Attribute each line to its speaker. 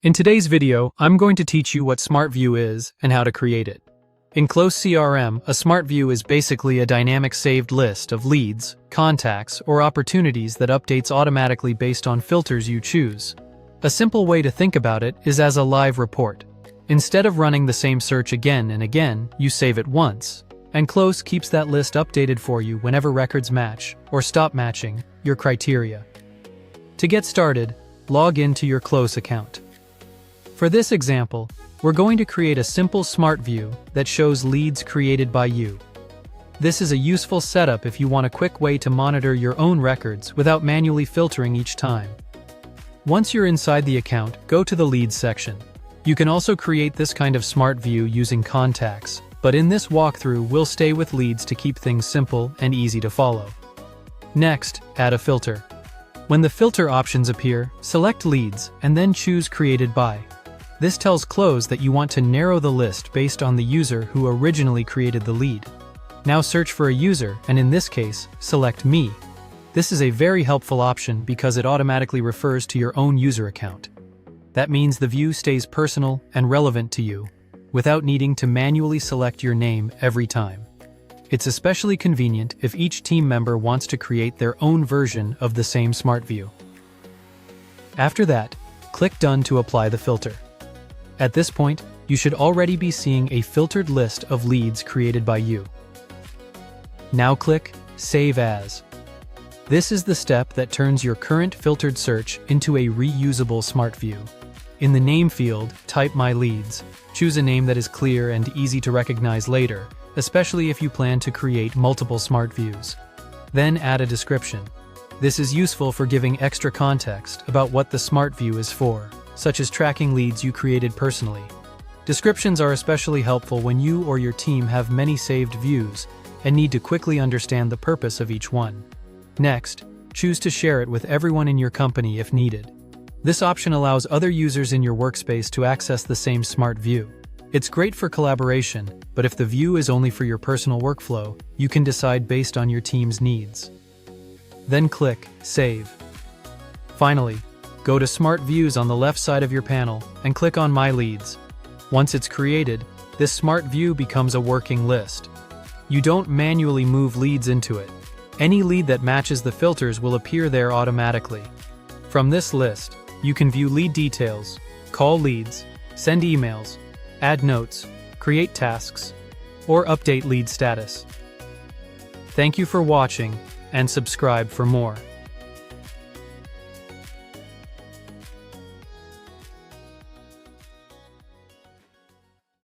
Speaker 1: In today's video, I'm going to teach you what Smart View is and how to create it. In Close CRM, a Smart View is basically a dynamic saved list of leads, contacts, or opportunities that updates automatically based on filters you choose. A simple way to think about it is as a live report. Instead of running the same search again and again, you save it once, and Close keeps that list updated for you whenever records match or stop matching your criteria. To get started, log into your Close account. For this example, we're going to create a simple Smart View that shows leads created by you. This is a useful setup if you want a quick way to monitor your own records without manually filtering each time. Once you're inside the account, go to the Leads section. You can also create this kind of Smart View using contacts, but in this walkthrough we'll stay with leads to keep things simple and easy to follow. Next, add a filter. When the filter options appear, select Leads and then choose Created By. This tells Close that you want to narrow the list based on the user who originally created the lead. Now search for a user, and in this case, select Me. This is a very helpful option because it automatically refers to your own user account. That means the view stays personal and relevant to you, without needing to manually select your name every time. It's especially convenient if each team member wants to create their own version of the same Smart View. After that, click Done to apply the filter. At this point, you should already be seeing a filtered list of leads created by you. Now click Save As. This is the step that turns your current filtered search into a reusable Smart View. In the name field, type My Leads. Choose a name that is clear and easy to recognize later, especially if you plan to create multiple Smart Views. Then add a description. This is useful for giving extra context about what the Smart View is for, such as tracking leads you created personally. Descriptions are especially helpful when you or your team have many saved views and need to quickly understand the purpose of each one. Next, choose to share it with everyone in your company if needed. This option allows other users in your workspace to access the same Smart View. It's great for collaboration, but if the view is only for your personal workflow, you can decide based on your team's needs. Then click Save. Finally, go to Smart Views on the left side of your panel and click on My Leads. Once it's created, this Smart View becomes a working list. You don't manually move leads into it. Any lead that matches the filters will appear there automatically. From this list, you can view lead details, call leads, send emails, add notes, create tasks, or update lead status. Thank you for watching, and subscribe for more.